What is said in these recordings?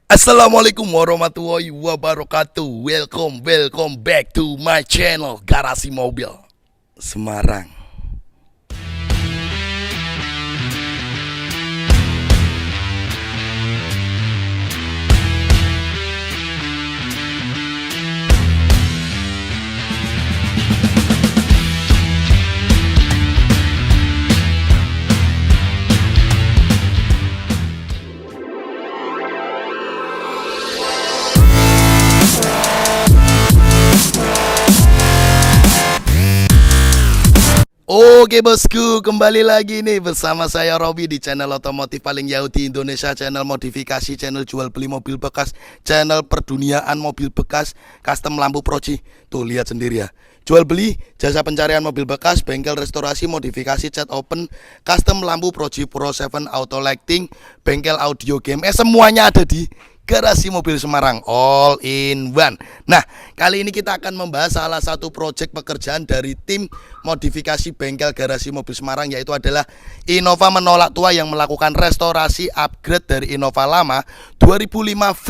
Assalamualaikum warahmatullahi wabarakatuh. Welcome back to my channel Garasi Mobil Semarang. Oke bosku, kembali lagi nih bersama saya Robi di channel otomotif paling jauh di Indonesia, channel modifikasi, channel jual beli mobil bekas, channel perduniaan mobil bekas, custom lampu proji. Tuh lihat sendiri ya, jual beli, jasa pencarian mobil bekas, bengkel restorasi, modifikasi, cat open, custom lampu proji Pro 7, auto lighting, bengkel audio game, semuanya ada di Garasi Mobil Semarang, all in one. Nah, kali ini kita akan membahas salah satu proyek pekerjaan dari tim modifikasi bengkel Garasi Mobil Semarang, yaitu adalah Innova menolak tua yang melakukan restorasi upgrade dari Innova lama 2005 V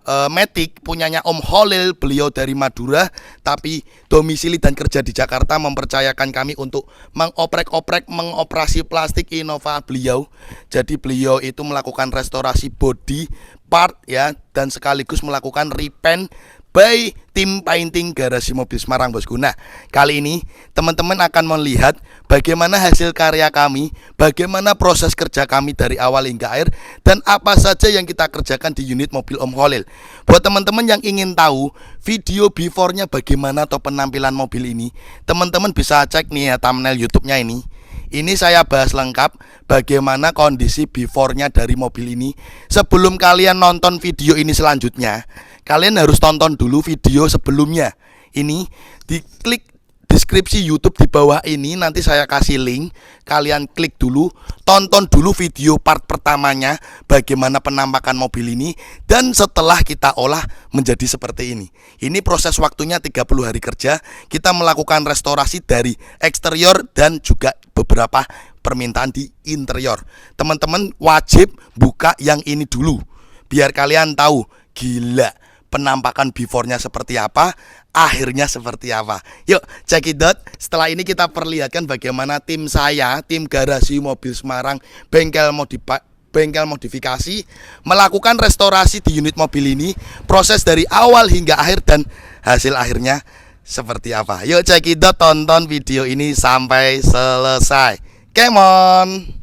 Matic punyanya Om Holil. Beliau dari Madura tapi domisili dan kerja di Jakarta, mempercayakan kami untuk mengoperasi plastik Innova beliau. Jadi beliau itu melakukan restorasi body part ya, dan sekaligus melakukan repaint by tim painting Garasi Mobil Semarang bosku. Nah, kali ini teman-teman akan melihat bagaimana hasil karya kami, bagaimana proses kerja kami dari awal hingga akhir, dan apa saja yang kita kerjakan di unit mobil Om Holil. Buat teman-teman yang ingin tahu video before-nya bagaimana atau penampilan mobil ini, teman-teman bisa cek nih ya thumbnail YouTube-nya ini. Ini saya bahas lengkap bagaimana kondisi before-nya dari mobil ini. Sebelum kalian nonton video ini selanjutnya, kalian harus tonton dulu video sebelumnya. Ini diklik deskripsi YouTube di bawah ini, nanti saya kasih link. Kalian klik dulu, tonton dulu video part pertamanya, bagaimana penampakan mobil ini, dan setelah kita olah menjadi seperti ini. Ini proses waktunya 30 hari kerja. Kita melakukan restorasi dari eksterior dan juga beberapa permintaan di interior. Teman-teman wajib buka yang ini dulu biar kalian tahu gila penampakan before-nya seperti apa, akhirnya seperti apa. Yuk check it out. Setelah ini kita perlihatkan bagaimana tim saya, tim Garasi Mobil Semarang, bengkel modifikasi, melakukan restorasi di unit mobil ini. Proses dari awal hingga akhir dan hasil akhirnya seperti apa. Yuk check it out, tonton video ini sampai selesai. Come on.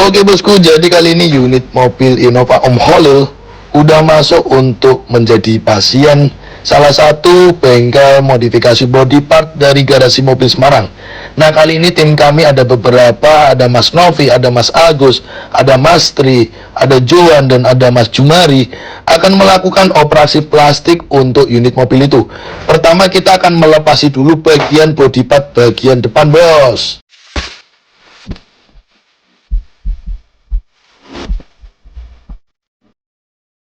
Oke bosku, jadi kali ini unit mobil Innova Om Holil udah masuk untuk menjadi pasien salah satu bengkel modifikasi body part dari Garasi Mobil Semarang. Nah, kali ini tim kami ada beberapa, ada Mas Novi, ada Mas Agus, ada Mas Tri, ada Johan, dan ada Mas Jumari akan melakukan operasi plastik untuk unit mobil itu. Pertama kita akan melepasi dulu bagian body part bagian depan bos.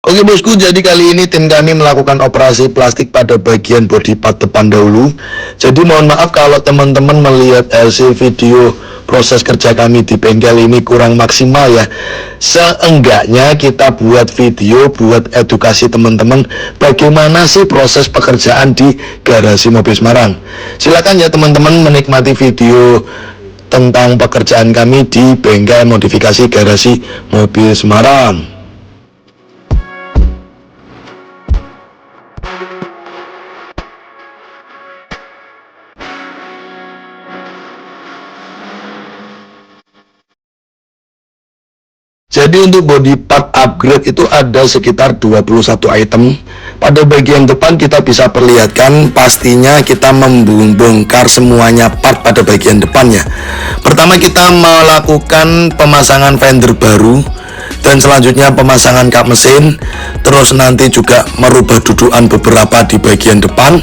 Oke bosku, jadi kali ini tim kami melakukan operasi plastik pada bagian body part depan dahulu. Jadi mohon maaf kalau teman-teman melihat hasil video proses kerja kami di bengkel ini kurang maksimal ya. Seenggaknya kita buat video buat edukasi teman-teman bagaimana sih proses pekerjaan di Garasi Mobil Semarang. Silakan ya teman-teman menikmati video tentang pekerjaan kami di bengkel modifikasi Garasi Mobil Semarang. Jadi untuk body part upgrade itu ada sekitar 21 item. Pada bagian depan kita bisa perlihatkan, pastinya kita membongkar semuanya part pada bagian depannya. Pertama kita melakukan pemasangan fender baru, dan selanjutnya pemasangan kap mesin, terus nanti juga merubah dudukan beberapa di bagian depan.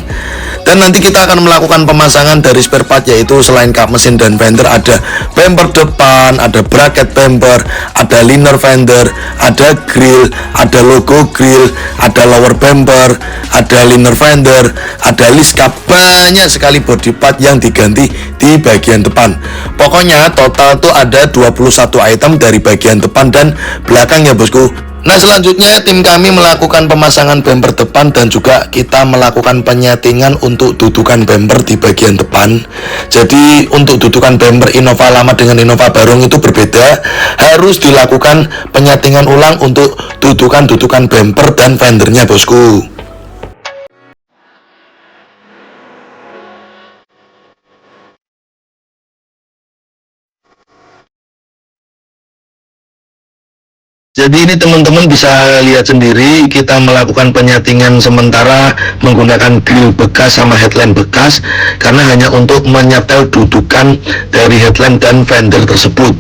Dan nanti kita akan melakukan pemasangan dari spare part, yaitu selain kap mesin dan fender, ada bumper depan, ada bracket bumper, ada liner fender, ada grill, ada logo grill, ada lower bumper, ada liner fender, ada list cap. Banyak sekali body part yang diganti di bagian depan. Pokoknya total tuh ada 21 item dari bagian depan dan belakang ya bosku. Nah, selanjutnya tim kami melakukan pemasangan bumper depan dan juga kita melakukan penyetingan untuk dudukan bumper di bagian depan. Jadi untuk dudukan bumper Innova lama dengan Innova baru itu berbeda, harus dilakukan penyetingan ulang untuk dudukan bumper dan fendernya bosku. Jadi ini teman-teman bisa lihat sendiri, kita melakukan penyetingan sementara menggunakan grill bekas sama headlamp bekas karena hanya untuk menyetel dudukan dari headlamp dan fender tersebut.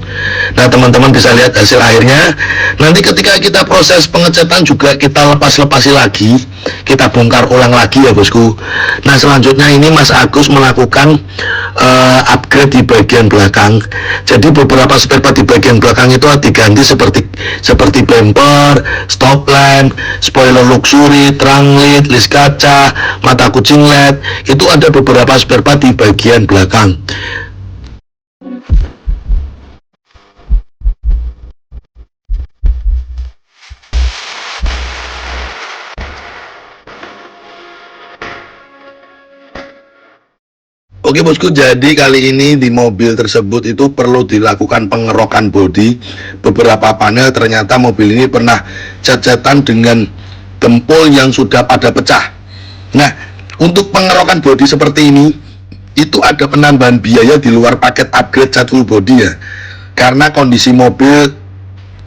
Nah teman-teman bisa lihat hasil akhirnya. Nanti ketika kita proses pengecatan juga kita lepas-lepasi lagi, kita bongkar ulang lagi ya bosku. Nah selanjutnya ini Mas Agus melakukan upgrade di bagian belakang. Jadi beberapa spare part di bagian belakang itu diganti seperti bumper, stop lamp, spoiler luxury, trunk lid, list kaca, mata kucing LED. Itu ada beberapa spare part di bagian belakang. Oke bosku, jadi kali ini di mobil tersebut itu perlu dilakukan pengerokan bodi. Beberapa panel ternyata mobil ini pernah cat-catan dengan dempul yang sudah pada pecah. Nah, untuk pengerokan bodi seperti ini itu ada penambahan biaya di luar paket upgrade cat full body ya. Karena kondisi mobil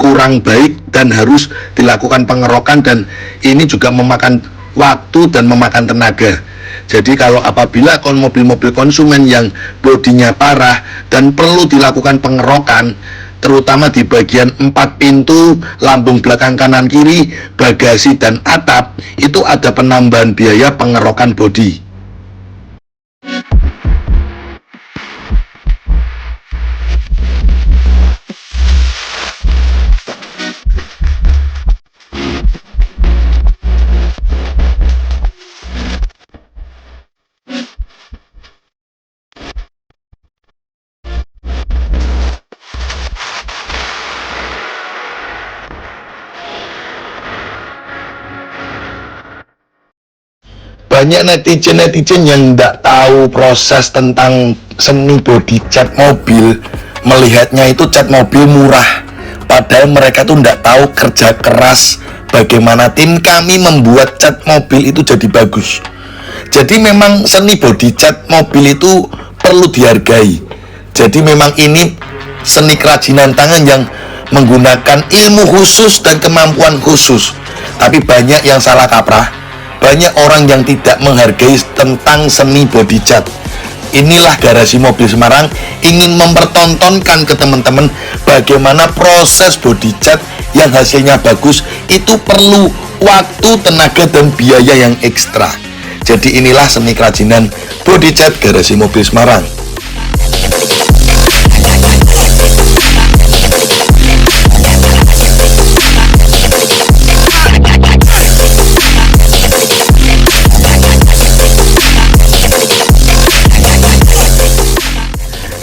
kurang baik dan harus dilakukan pengerokan, dan ini juga memakan waktu dan memakan tenaga. Jadi kalau apabila mobil-mobil konsumen yang bodinya parah dan perlu dilakukan pengerokan, terutama di bagian 4 pintu, lambung belakang kanan kiri, bagasi dan atap, itu ada penambahan biaya pengerokan bodi. Banyak netizen yang tidak tahu proses tentang seni body cat mobil, melihatnya itu cat mobil murah, padahal mereka tuh tidak tahu kerja keras bagaimana tim kami membuat cat mobil itu jadi bagus. Jadi memang seni body cat mobil itu perlu dihargai. Jadi memang ini seni kerajinan tangan yang menggunakan ilmu khusus dan kemampuan khusus. Tapi banyak yang salah kaprah, banyak orang yang tidak menghargai tentang seni body cat. Inilah Garasi Mobil Semarang ingin mempertontonkan ke teman-teman bagaimana proses body cat yang hasilnya bagus itu perlu waktu, tenaga, dan biaya yang ekstra. Jadi inilah seni kerajinan body cat Garasi Mobil Semarang.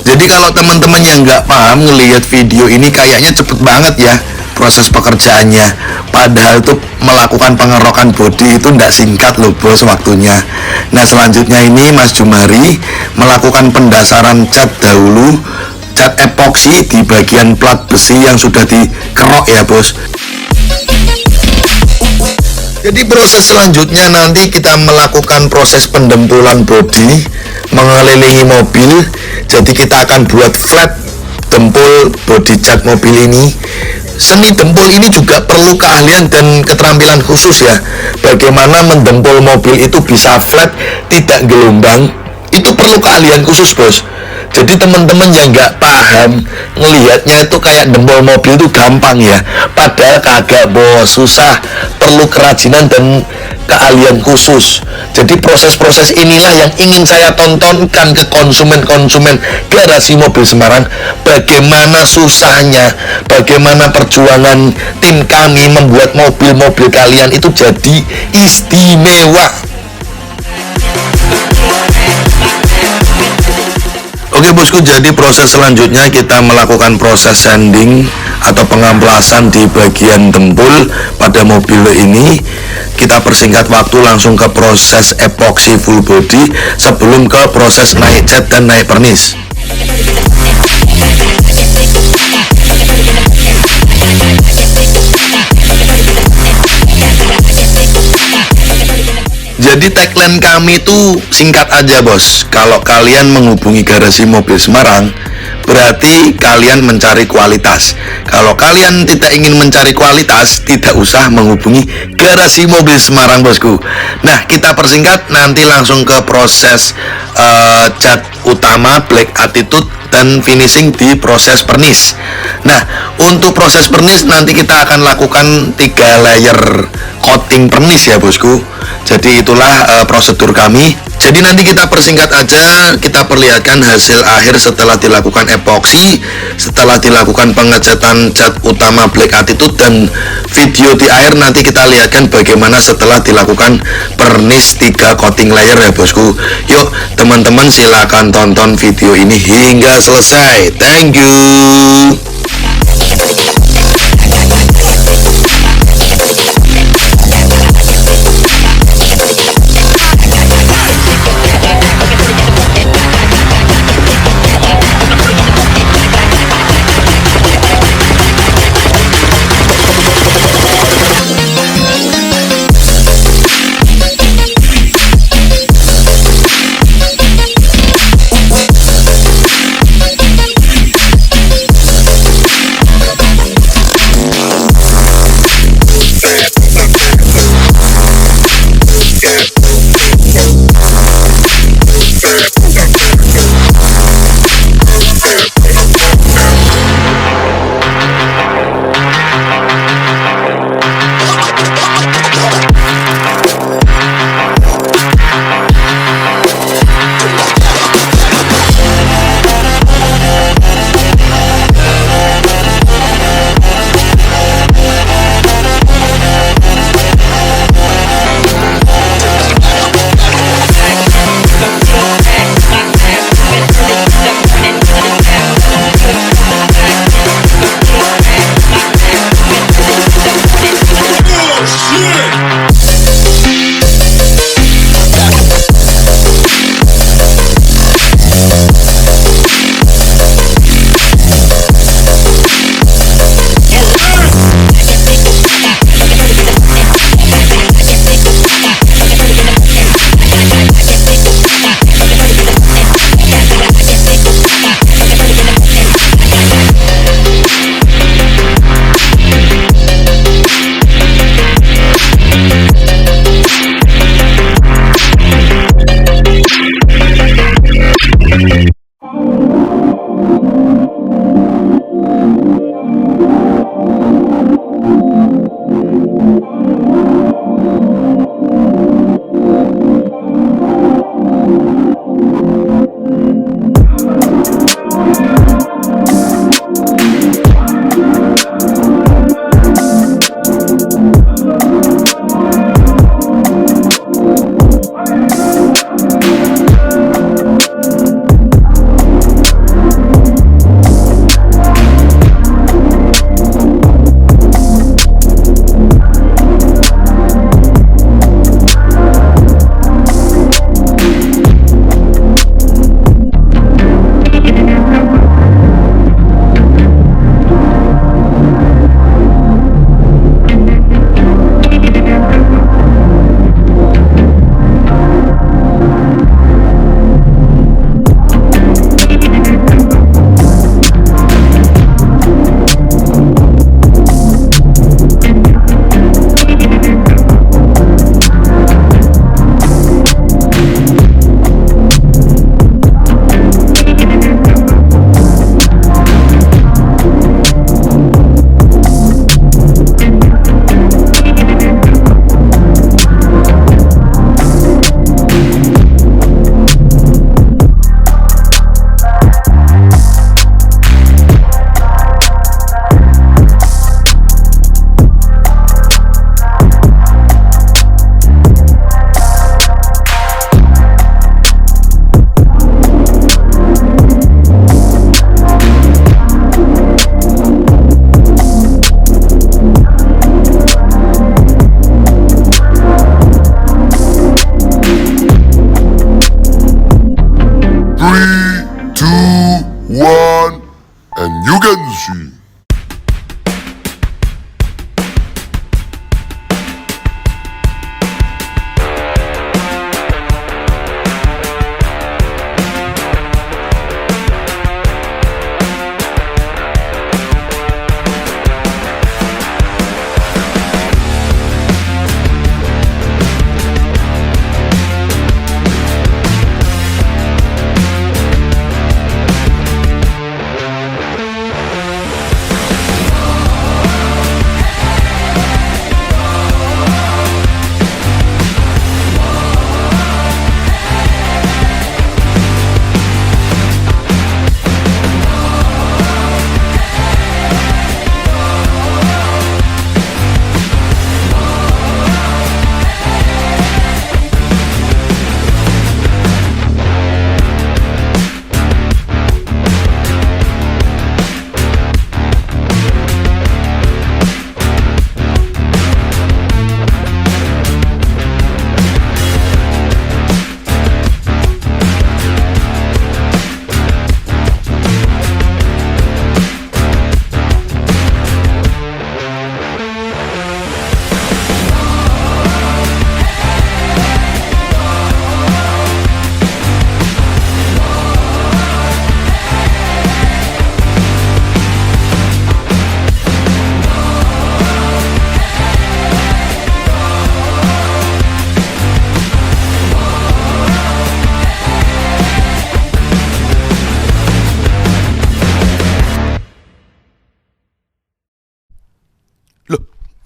Jadi kalau teman-teman yang nggak paham ngelihat video ini kayaknya cepet banget ya proses pekerjaannya. Padahal tuh melakukan pengerokan bodi itu nggak singkat loh bos waktunya. Nah selanjutnya ini Mas Jumari melakukan pendasaran cat dahulu, cat epoksi di bagian plat besi yang sudah dikerok ya bos. Jadi proses selanjutnya nanti kita melakukan proses pendempulan bodi mengelilingi mobil. Jadi kita akan buat flat dempul body cat mobil ini. Seni dempul ini juga perlu keahlian dan keterampilan khusus ya. Bagaimana mendempul mobil itu bisa flat, tidak gelombang, itu perlu keahlian khusus bos. Jadi teman-teman yang nggak paham ngelihatnya itu kayak dempul mobil itu gampang ya, padahal kagak bos, susah, perlu kerajinan dan keahlian khusus. Jadi proses-proses inilah yang ingin saya tontonkan ke konsumen-konsumen garasi mobil Semarang, bagaimana susahnya, bagaimana perjuangan tim kami membuat mobil-mobil kalian itu jadi istimewa. Oke bosku, jadi proses selanjutnya kita melakukan proses sanding atau pengamplasan di bagian dempul pada mobil ini. Kita persingkat waktu langsung ke proses epoxy full body sebelum ke proses naik cat dan naik pernis. Jadi tagline kami itu singkat aja bos, kalau kalian menghubungi garasi mobil Semarang berarti kalian mencari kualitas. Kalau kalian tidak ingin mencari kualitas, tidak usah menghubungi garasi mobil Semarang bosku. Nah kita persingkat, nanti langsung ke proses cat utama black attitude dan finishing di proses pernis. Nah untuk proses pernis nanti kita akan lakukan 3 layer coating pernis ya bosku. Jadi itulah prosedur kami. Jadi nanti kita persingkat aja, kita perlihatkan hasil akhir setelah dilakukan epoksi, setelah dilakukan pengecatan cat utama black attitude, dan video di akhir nanti kita lihatkan bagaimana setelah dilakukan pernis 3 coating layer ya bosku. Yuk teman-teman silakan tonton video ini hingga selesai. Thank you.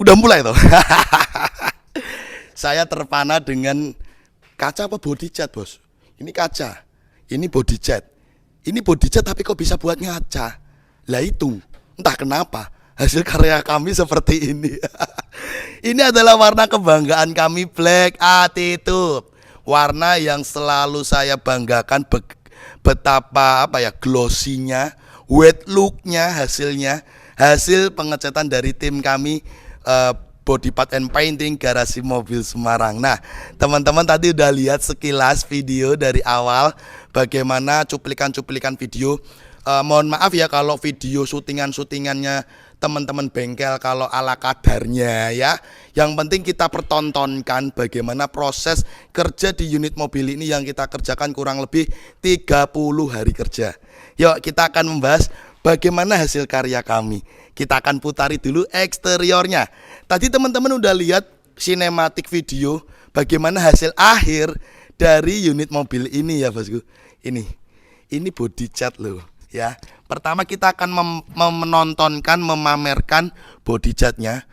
Udah mulai toh. Saya terpana dengan kaca apa body cat, Bos? Ini kaca. Ini body cat. Ini body cat tapi kok bisa buat ngaca? Lah itu, entah kenapa hasil karya kami seperti ini. Ini adalah warna kebanggaan kami, Black Attitude. Warna yang selalu saya banggakan betapa glossy-nya, wet look-nya, hasil pengecatan dari tim kami, Body Part and Painting Garasi Mobil Semarang. Nah, teman-teman tadi udah lihat sekilas video dari awal bagaimana cuplikan-cuplikan video. Mohon maaf ya kalau video syutingannya teman-teman bengkel kalau ala kadarnya ya. Yang penting kita pertontonkan bagaimana proses kerja di unit mobil ini yang kita kerjakan kurang lebih 30 hari kerja. Yuk kita akan membahas bagaimana hasil karya kami. Kita akan putari dulu eksteriornya. Tadi teman-teman udah lihat sinematik video bagaimana hasil akhir dari unit mobil ini ya bosku. Ini body cat loh ya. Pertama kita akan menontonkan, memamerkan body catnya.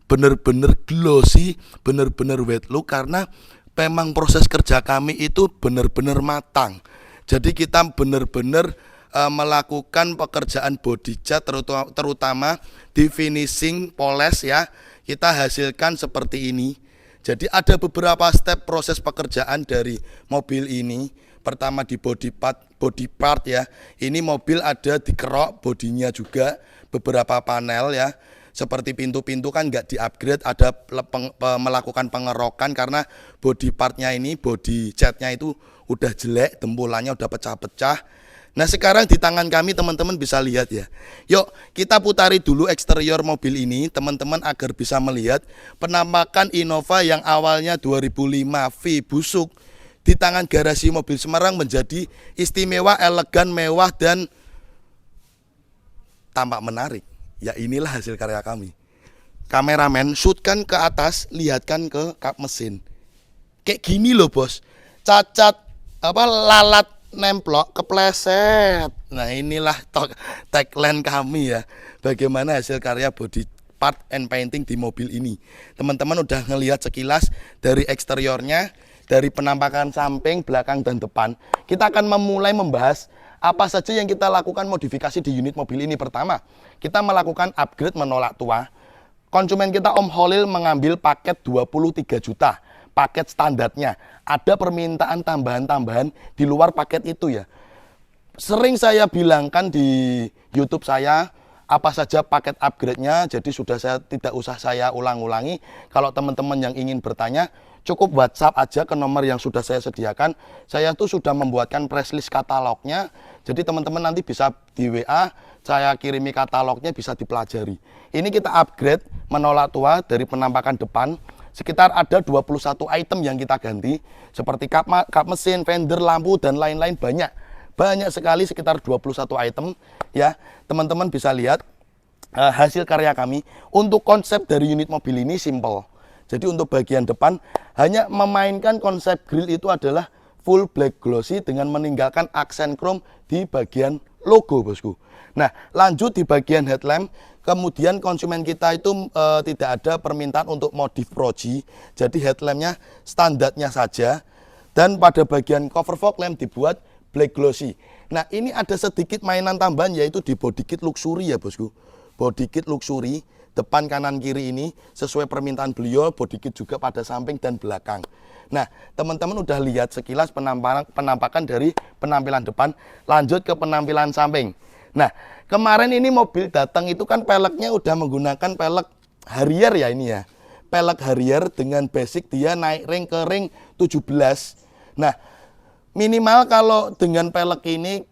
Bener-bener glossy, bener-bener wet look karena memang proses kerja kami itu bener-bener matang. Jadi kita bener-bener melakukan pekerjaan body cat terutama di finishing poles ya. Kita hasilkan seperti ini. Jadi ada beberapa step proses pekerjaan dari mobil ini. Pertama di body part ya. Ini mobil ada dikerok bodinya juga, beberapa panel ya. Seperti pintu-pintu kan nggak di-upgrade, ada melakukan pengerokan karena body partnya ini, body catnya itu udah jelek, dempolannya udah pecah-pecah. Nah sekarang di tangan kami teman-teman bisa lihat ya. Yuk kita putari dulu eksterior mobil ini teman-teman agar bisa melihat penampakan Innova yang awalnya 2005 V busuk di tangan Garasi Mobil Semarang menjadi istimewa, elegan, mewah dan tampak menarik. Ya inilah hasil karya kami. Kameramen shootkan ke atas, lihatkan ke kap mesin. Kayak gini loh bos. Cacat lalat nemplok kepleset. Nah inilah tagline kami ya. Bagaimana hasil karya body part and painting di mobil ini. Teman-teman udah ngelihat sekilas dari eksteriornya, dari penampakan samping, belakang dan depan. Kita akan memulai membahas apa saja yang kita lakukan modifikasi di unit mobil ini. Pertama, kita melakukan upgrade menolak tua. Konsumen kita Om Holil mengambil paket 23 juta. Paket standarnya, ada permintaan tambahan-tambahan di luar paket itu ya. Sering saya bilangkan di YouTube saya apa saja paket upgrade-nya, jadi tidak usah saya ulang-ulangi. Kalau teman-teman yang ingin bertanya, cukup WhatsApp aja ke nomor yang sudah saya sediakan. Saya tuh sudah membuatkan press list katalognya, jadi teman-teman nanti bisa di WA, saya kirimi katalognya, bisa dipelajari. Ini kita upgrade menolak tua dari penampakan depan. Sekitar ada 21 item yang kita ganti, seperti kap mesin, fender, lampu, dan lain-lain banyak. Banyak sekali, sekitar 21 item. Ya, teman-teman bisa lihat hasil karya kami. Untuk konsep dari unit mobil ini simple. Jadi untuk bagian depan, hanya memainkan konsep grill itu adalah full black glossy dengan meninggalkan aksen chrome di bagian logo bosku. Nah lanjut di bagian headlamp, kemudian konsumen kita itu tidak ada permintaan untuk modif proji, jadi headlampnya standarnya saja, dan pada bagian cover fog lamp dibuat black glossy. Nah ini ada sedikit mainan tambahan yaitu di body kit luxury ya bosku. Body kit luxury depan kanan kiri ini sesuai permintaan beliau, body kit juga pada samping dan belakang. Nah teman-teman udah lihat sekilas penampakan dari penampilan depan, lanjut ke penampilan samping. Nah kemarin ini mobil datang itu kan peleknya udah menggunakan pelek Harrier ya ini ya. Pelek Harrier dengan basic dia naik ring ke ring 17. Nah minimal kalau dengan pelek ini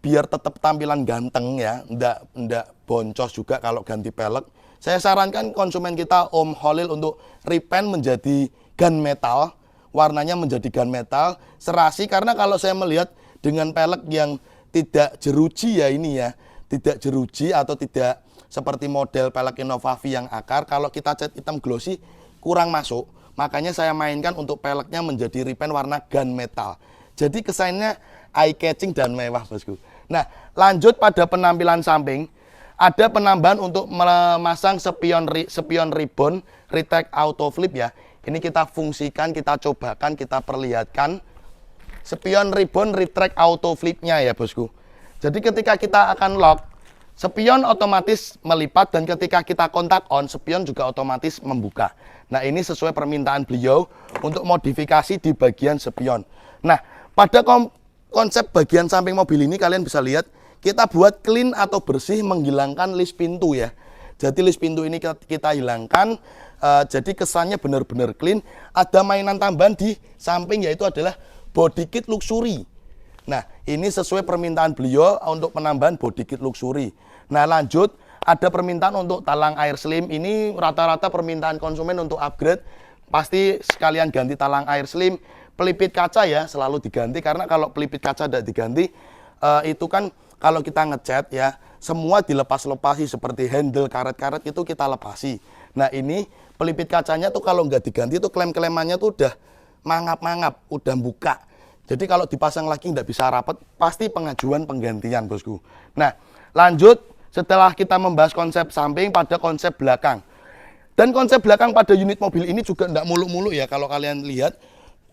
biar tetap tampilan ganteng ya, ndak boncos juga kalau ganti pelek. Saya sarankan konsumen kita Om Holil untuk repaint menjadi gunmetal, warnanya menjadi gunmetal, serasi, karena kalau saya melihat dengan pelek yang tidak jeruji ya ini ya, tidak jeruji atau tidak seperti model pelek Innova V yang akar, kalau kita cat hitam glossy kurang masuk, makanya saya mainkan untuk peleknya menjadi repaint warna gunmetal. Jadi kesannya eye catching dan mewah bosku. Nah lanjut pada penampilan samping, ada penambahan untuk memasang spion ribbon retake auto flip ya. Ini kita fungsikan, kita cobakan, kita perlihatkan spion ribbon retract auto flipnya ya bosku. Jadi ketika kita akan lock, spion otomatis melipat, dan ketika kita kontak on, spion juga otomatis membuka. Nah, ini sesuai permintaan beliau untuk modifikasi di bagian spion. Nah, pada konsep bagian samping mobil ini kalian bisa lihat kita buat clean atau bersih, menghilangkan list pintu ya. Jadi list pintu ini kita hilangkan, jadi kesannya benar-benar clean. Ada mainan tambahan di samping, yaitu adalah body kit luxury. Nah, ini sesuai permintaan beliau untuk penambahan body kit luxury. Nah, lanjut, ada permintaan untuk talang air slim. Ini rata-rata permintaan konsumen untuk upgrade. Pasti sekalian ganti talang air slim. Pelipit kaca ya, selalu diganti. Karena kalau pelipit kaca tidak diganti, itu kan kalau kita ngecat ya, semua dilepas-lepasi seperti handle, karet-karet itu kita lepasi. Nah, ini pelipit kacanya tuh kalau nggak diganti tuh klem-klemannya tuh udah mangap-mangap, udah buka. Jadi kalau dipasang lagi nggak bisa rapat, pasti pengajuan penggantian bosku. Nah, lanjut setelah kita membahas konsep samping pada konsep belakang. Dan konsep belakang pada unit mobil ini juga nggak muluk-muluk ya. Kalau kalian lihat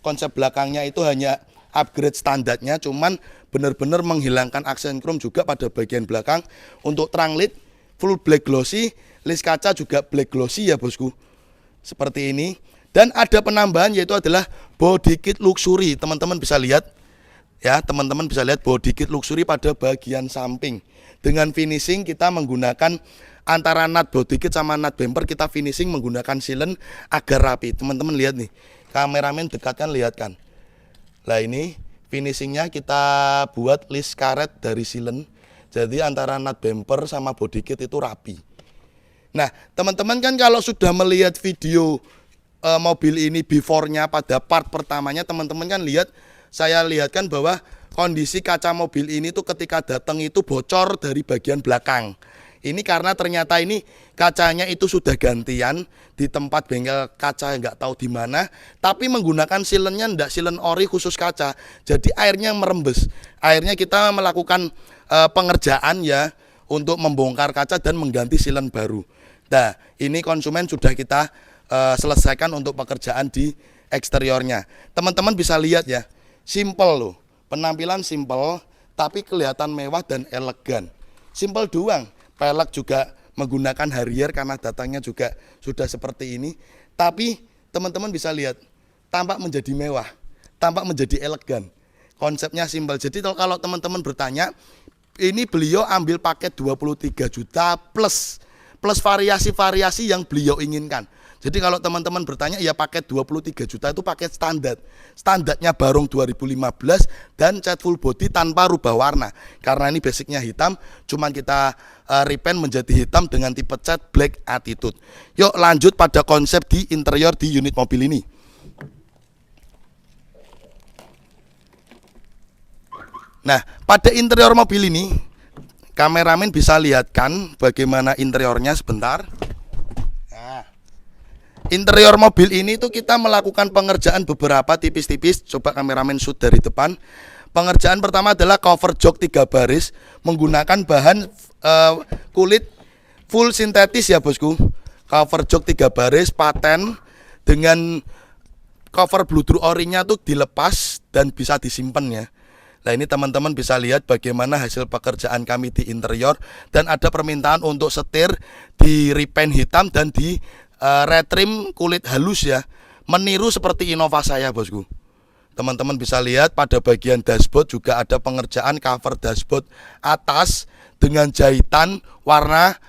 konsep belakangnya itu hanya upgrade standarnya, cuman benar-benar menghilangkan aksen chrome juga pada bagian belakang. Untuk trunk lid full black glossy, list kaca juga black glossy ya bosku, seperti ini. Dan ada penambahan yaitu adalah body kit luxury. Teman-teman bisa lihat ya, teman-teman bisa lihat body kit luxury pada bagian samping. Dengan finishing kita menggunakan antara nut body kit sama nut bumper, kita finishing menggunakan silen agar rapi. Teman-teman lihat nih, kameramen dekatkan, lihatkan. Nah, ini finishingnya kita buat list karet dari silen. Jadi antara nut bumper sama body kit itu rapi. Nah, teman-teman kan kalau sudah melihat video mobil ini before-nya pada part pertamanya, teman-teman kan lihat, saya lihatkan bahwa kondisi kaca mobil ini tuh ketika datang itu bocor dari bagian belakang. Ini karena ternyata ini kacanya itu sudah gantian di tempat bengkel kaca nggak tahu di mana, tapi menggunakan silennya ndak silen ori khusus kaca. Jadi airnya merembes. Akhirnya kita melakukan pengerjaan ya untuk membongkar kaca dan mengganti silen baru. Nah, ini konsumen sudah kita selesaikan untuk pekerjaan di eksteriornya. Teman-teman bisa lihat ya, simple loh. Penampilan simple tapi kelihatan mewah dan elegan. Simple doang. Pelek juga menggunakan Harrier karena datangnya juga sudah seperti ini. Tapi teman-teman bisa lihat, tampak menjadi mewah, tampak menjadi elegan. Konsepnya simpel. Jadi kalau teman-teman bertanya, ini beliau ambil paket 23 juta plus variasi-variasi yang beliau inginkan. Jadi kalau teman-teman bertanya, ya paket 23 juta itu paket standar. Standarnya Barong 2015 dan cat full body tanpa rubah warna. Karena ini basicnya hitam, cuman kita repaint menjadi hitam dengan tipe cat black attitude. Yuk lanjut pada konsep di interior di unit mobil ini. Nah, pada interior mobil ini, kameramen bisa lihatkan bagaimana interiornya sebentar. Nah, interior mobil ini tuh kita melakukan pengerjaan beberapa tipis-tipis. Coba kameramen shoot dari depan. Pengerjaan pertama adalah cover jok 3 baris menggunakan bahan kulit full sintetis ya bosku. Cover jok 3 baris paten dengan cover bludru orinya tuh dilepas dan bisa disimpan ya. Nah, ini teman-teman bisa lihat bagaimana hasil pekerjaan kami di interior, dan ada permintaan untuk setir di repaint hitam dan di retrim kulit halus ya, meniru seperti Innova saya bosku. Teman-teman bisa lihat pada bagian dashboard juga ada pengerjaan cover dashboard atas dengan jahitan warna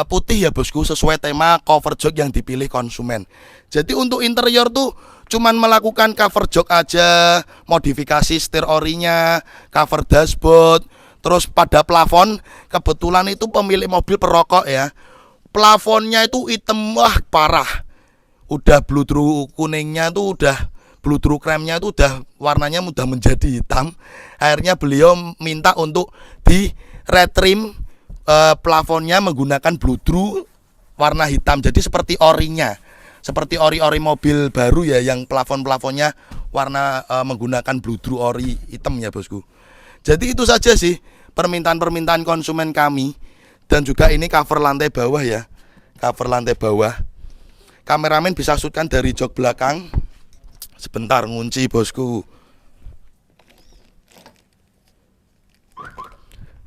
putih ya bosku, sesuai tema cover jok yang dipilih konsumen. Jadi untuk interior tuh cuman melakukan cover jok aja, modifikasi setir orinya, cover dashboard. Terus pada plafon, kebetulan itu pemilik mobil perokok ya, plafonnya itu hitam, wah parah. Udah bludru kuningnya tuh udah, bludru kremnya tuh udah warnanya udah menjadi hitam. Akhirnya beliau minta untuk di retrim plafonnya menggunakan bludru warna hitam. Jadi seperti orinya, seperti ori-ori mobil baru ya, yang plafon-plafonnya warna menggunakan bludru ori hitam ya bosku. Jadi itu saja sih permintaan-permintaan konsumen kami. Dan juga ini cover lantai bawah ya, cover lantai bawah. Kameramen bisa shootkan dari jok belakang. Sebentar ngunci bosku.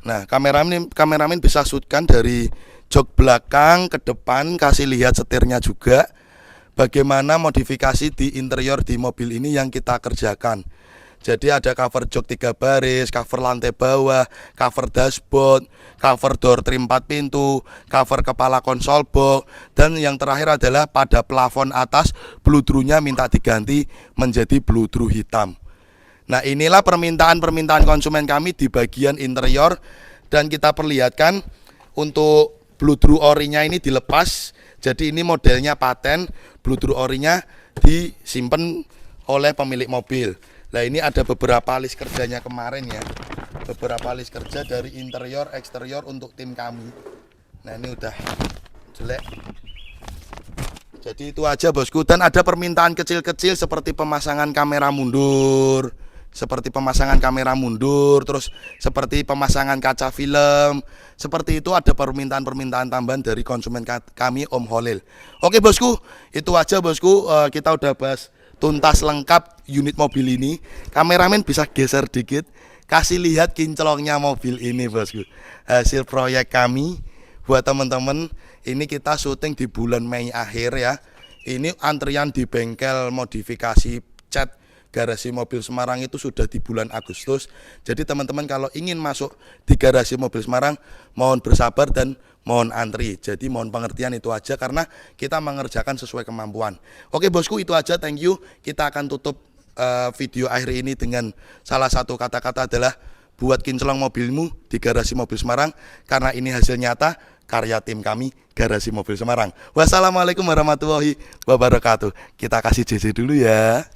Nah, kameramen bisa shootkan dari jok belakang ke depan, kasih lihat setirnya juga. Bagaimana modifikasi di interior di mobil ini yang kita kerjakan. Jadi ada cover jok 3 baris, cover lantai bawah, cover dashboard, cover door trim 4 pintu, cover kepala konsol box, dan yang terakhir adalah pada plafon atas bludrunya minta diganti menjadi bludru hitam. Nah, inilah permintaan konsumen kami di bagian interior, dan kita perlihatkan untuk bludru orinya ini dilepas. Jadi ini modelnya paten, bludru orinya disimpan oleh pemilik mobil. Nah, ini ada beberapa list kerjanya kemarin ya, beberapa list kerja dari interior eksterior untuk tim kami. Nah, ini udah jelek. Jadi itu aja bosku. Dan ada permintaan kecil-kecil seperti pemasangan kamera mundur, terus seperti pemasangan kaca film. Seperti itu ada permintaan tambahan dari konsumen kami Om Holil. Oke bosku, itu aja bosku. Kita udah bahas tuntas lengkap unit mobil ini. Kameramen bisa geser dikit, kasih lihat kinclongnya mobil ini bosku. Hasil proyek kami buat teman-teman. Ini kita syuting di bulan Mei akhir ya. Ini antrian di bengkel modifikasi cat garasi mobil Semarang itu sudah di bulan Agustus. Jadi teman-teman kalau ingin masuk di garasi mobil Semarang, mohon bersabar dan mohon antri. Jadi mohon pengertian itu aja karena kita mengerjakan sesuai kemampuan. Oke bosku, itu aja, thank you. Kita akan tutup video akhir ini dengan salah satu kata-kata adalah buat kinclong mobilmu di garasi mobil Semarang, karena ini hasil nyata karya tim kami garasi mobil Semarang. Wassalamualaikum warahmatullahi wabarakatuh. Kita kasih JJ dulu ya.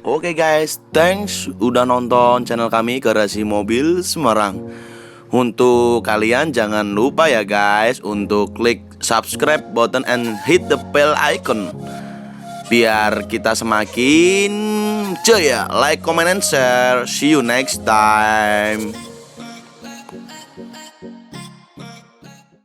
Oke guys, thanks udah nonton channel kami Garasi Mobil Semarang. Untuk kalian jangan lupa ya guys untuk klik subscribe button and hit the bell icon biar kita semakin jaya. Like, comment, and share. See you next time.